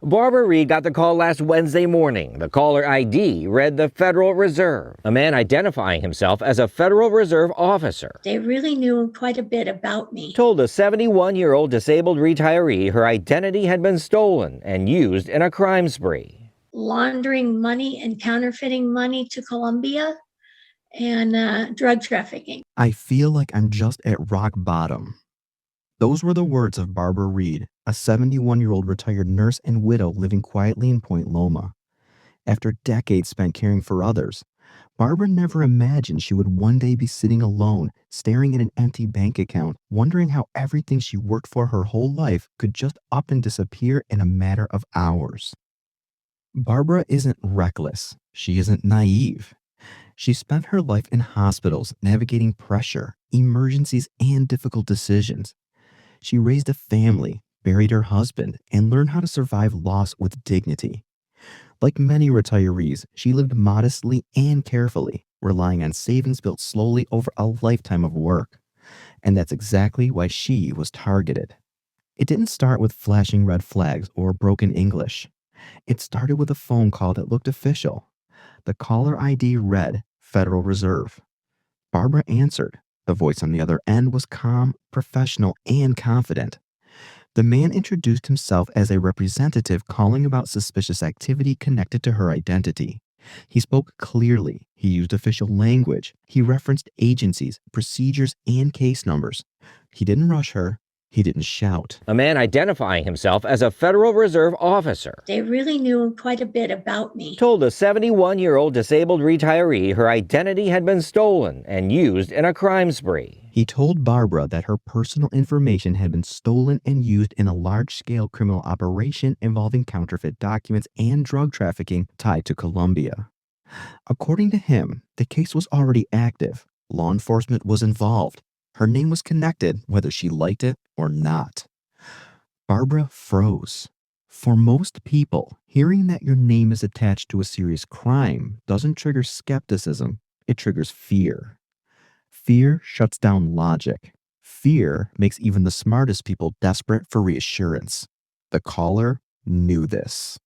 Barbara Reed got the call last Wednesday morning. The caller ID read the Federal Reserve. A man identifying himself as a Federal Reserve officer. They really knew quite a bit about me. Told a 71-year-old disabled retiree her identity had been stolen and used in a crime spree. Laundering money and counterfeiting money to Colombia and drug trafficking. I feel like I'm just at rock bottom. Those were the words of Barbara Reed, a 71-year-old retired nurse and widow living quietly in Point Loma. After decades spent caring for others, Barbara never imagined she would one day be sitting alone, staring at an empty bank account, wondering how everything she worked for her whole life could just up and disappear in a matter of hours. Barbara isn't reckless. She isn't naive. She spent her life in hospitals navigating pressure, emergencies, and difficult decisions. She raised a family, buried her husband, and learned how to survive loss with dignity. Like many retirees, she lived modestly and carefully, relying on savings built slowly over a lifetime of work. And that's exactly why she was targeted. It didn't start with flashing red flags or broken English. It started with a phone call that looked official. The caller ID read Federal Reserve. Barbara answered. The voice on the other end was calm, professional, and confident. The man introduced himself as a representative calling about suspicious activity connected to her identity. He spoke clearly. He used official language. He referenced agencies, procedures, and case numbers. He didn't rush her. He didn't shout. A man identifying himself as a Federal Reserve officer. They really knew quite a bit about me. Told a 71-year-old disabled retiree her identity had been stolen and used in a crime spree. He told Barbara that her personal information had been stolen and used in a large-scale criminal operation involving counterfeit documents and drug trafficking tied to Colombia. According to him, the case was already active. Law enforcement was involved. Her name was connected, whether she liked it or not. Barbara froze. For most people, hearing that your name is attached to a serious crime doesn't trigger skepticism, it triggers fear. Fear shuts down logic. Fear makes even the smartest people desperate for reassurance. The caller knew this.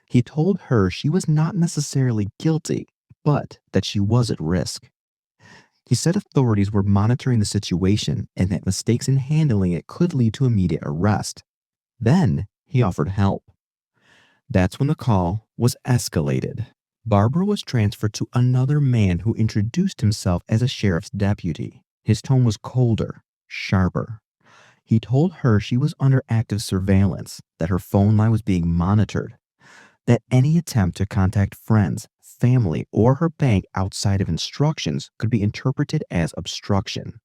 He told her she was not necessarily guilty, but that she was at risk. He said authorities were monitoring the situation and that mistakes in handling it could lead to immediate arrest. Then he offered help. That's when the call was escalated. Barbara was transferred to another man who introduced himself as a sheriff's deputy. His tone was colder, sharper. He told her she was under active surveillance, that her phone line was being monitored, that any attempt to contact friends, family, or her bank outside of instructions could be interpreted as obstruction.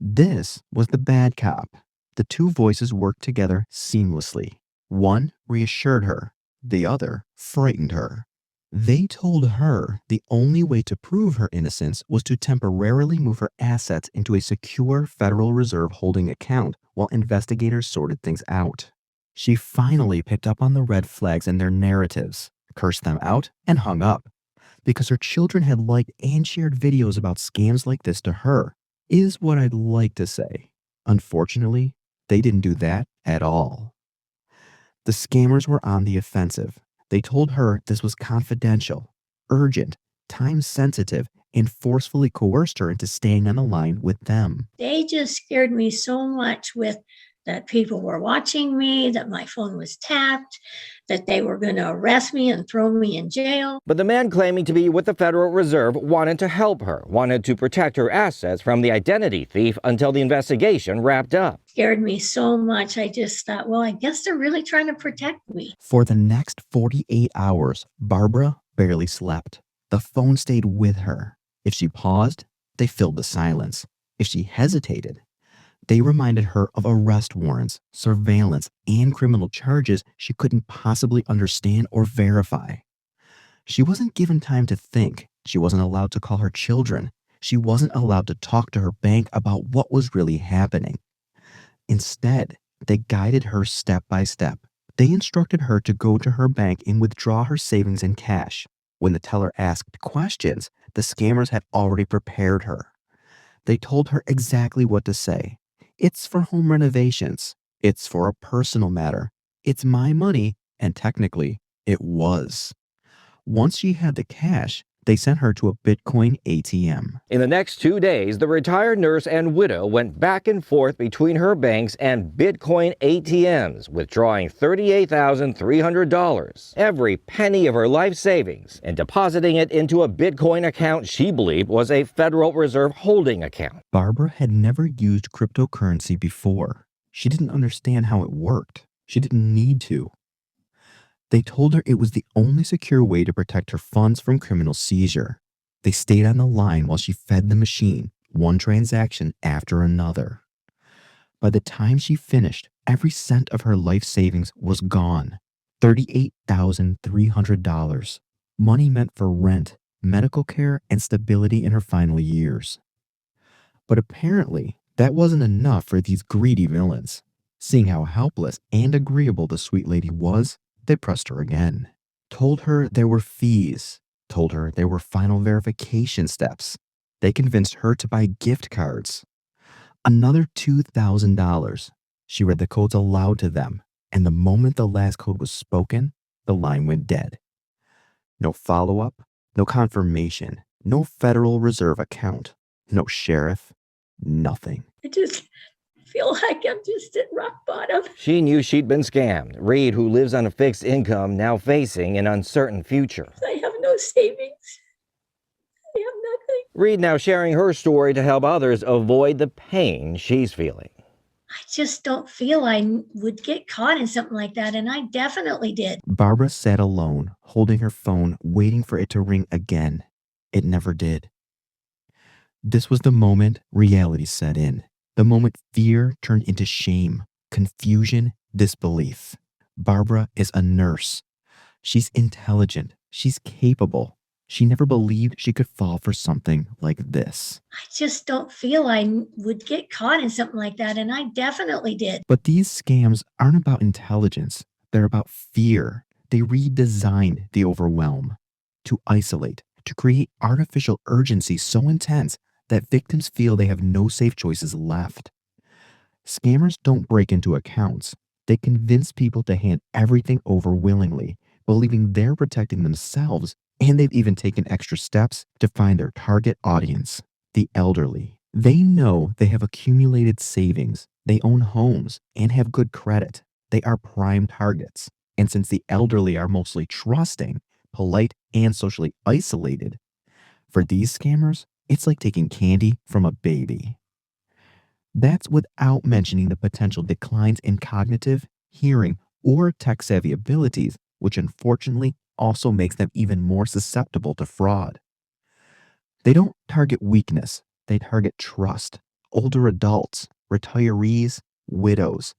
This was the bad cop. The two voices worked together seamlessly. One reassured her, the other frightened her. They told her the only way to prove her innocence was to temporarily move her assets into a secure Federal Reserve holding account while investigators sorted things out. She finally picked up on the red flags in their narratives, cursed them out, and hung up. Because her children had liked and shared videos about scams like this to her, is what I'd like to say. Unfortunately, they didn't do that at all. The scammers were on the offensive. They told her this was confidential, urgent, time-sensitive, and forcefully coerced her into staying on the line with them. They just scared me so much with that people were watching me, that my phone was tapped, that they were going to arrest me and throw me in jail. But the man claiming to be with the Federal Reserve wanted to help her, wanted to protect her assets from the identity thief until the investigation wrapped up. Scared me so much, I just thought, well, I guess they're really trying to protect me. For the next 48 hours, Barbara barely slept. The phone stayed with her. If she paused, they filled the silence. If she hesitated, they reminded her of arrest warrants, surveillance, and criminal charges she couldn't possibly understand or verify. She wasn't given time to think. She wasn't allowed to call her children. She wasn't allowed to talk to her bank about what was really happening. Instead, they guided her step by step. They instructed her to go to her bank and withdraw her savings in cash. When the teller asked questions, the scammers had already prepared her. They told her exactly what to say. It's for home renovations. It's for a personal matter. It's my money, And technically, it was. Once she had the cash, they sent her to a Bitcoin ATM. In the next 2 days, the retired nurse and widow went back and forth between her banks and Bitcoin ATMs, withdrawing $38,300, every penny of her life savings, and depositing it into a Bitcoin account she believed was a Federal Reserve holding account. Barbara had never used cryptocurrency before. She didn't understand how it worked. She didn't need to. They told her it was the only secure way to protect her funds from criminal seizure. They stayed on the line while she fed the machine, one transaction after another. By the time she finished, every cent of her life savings was gone. $38,300. Money meant for rent, medical care, and stability in her final years. But apparently, that wasn't enough for these greedy villains. Seeing how helpless and agreeable the sweet lady was, they pressed her again. Told her there were fees. Told her there were final verification steps. They convinced her to buy gift cards. Another $2,000. She read the codes aloud to them, and the moment the last code was spoken, the line went dead. No follow-up, no confirmation, no Federal Reserve account, no sheriff, nothing. I just feel like I'm just at rock bottom. She knew she'd been scammed. Reed, who lives on a fixed income, now facing an uncertain future. I have no savings. I have nothing. Reed now sharing her story to help others avoid the pain she's feeling. I just don't feel I would get caught in something like that, and I definitely did. Barbara sat alone, holding her phone, waiting for it to ring again. It never did. This was the moment reality set in. The moment fear turned into shame, confusion, disbelief. Barbara is a nurse. She's intelligent. She's capable. She never believed she could fall for something like this. I just don't feel I would get caught in something like that, and I definitely did. But these scams aren't about intelligence. They're about fear. They redesigned the overwhelm to isolate, to create artificial urgency so intense that victims feel they have no safe choices left. Scammers don't break into accounts. They convince people to hand everything over willingly, believing they're protecting themselves, and they've even taken extra steps to find their target audience, the elderly. They know they have accumulated savings, they own homes, and have good credit. They are prime targets. And since the elderly are mostly trusting, polite, and socially isolated, for these scammers, it's like taking candy from a baby. That's without mentioning the potential declines in cognitive, hearing, or tech-savvy abilities, which unfortunately also makes them even more susceptible to fraud. They don't target weakness, they target trust. Older adults, retirees, widows,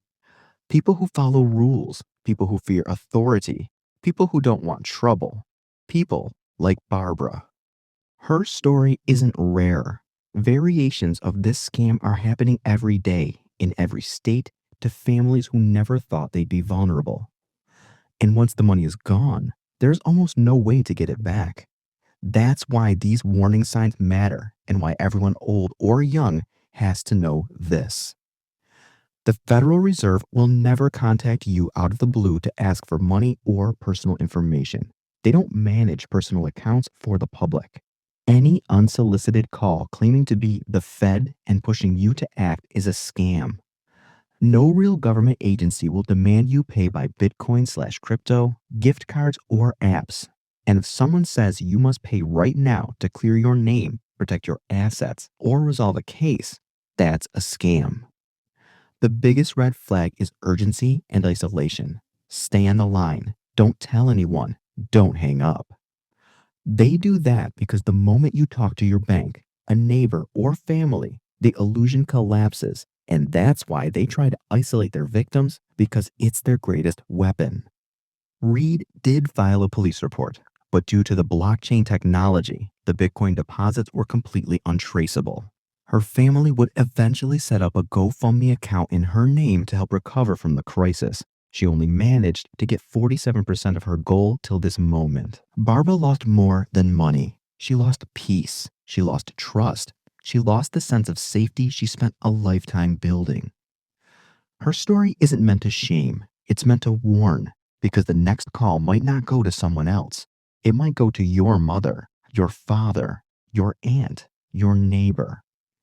people who follow rules, people who fear authority, people who don't want trouble, people like Barbara. Her story isn't rare. Variations of this scam are happening every day in every state to families who never thought they'd be vulnerable. And once the money is gone, there's almost no way to get it back. That's why these warning signs matter and why everyone old or young has to know this. The Federal Reserve will never contact you out of the blue to ask for money or personal information. They don't manage personal accounts for the public. Any unsolicited call claiming to be the Fed and pushing you to act is a scam. No real government agency will demand you pay by Bitcoin/crypto, gift cards, or apps. And if someone says you must pay right now to clear your name, protect your assets, or resolve a case, that's a scam. The biggest red flag is urgency and isolation. Stay on the line. Don't tell anyone. Don't hang up. They do that because the moment you talk to your bank, a neighbor, or family, the illusion collapses. And that's why they try to isolate their victims, because it's their greatest weapon. Reed did file a police report, but due to the blockchain technology, the Bitcoin deposits were completely untraceable. Her family would eventually set up a GoFundMe account in her name to help recover from the crisis. She only managed to get 47% of her goal till this moment. Barbara lost more than money. She lost peace. She lost trust. She lost the sense of safety she spent a lifetime building. Her story isn't meant to shame. It's meant to warn, because the next call might not go to someone else. It might go to your mother, your father, your aunt, your neighbor.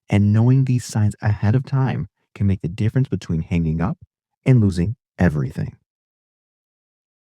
And knowing these signs ahead of time can make the difference between hanging up and losing everything.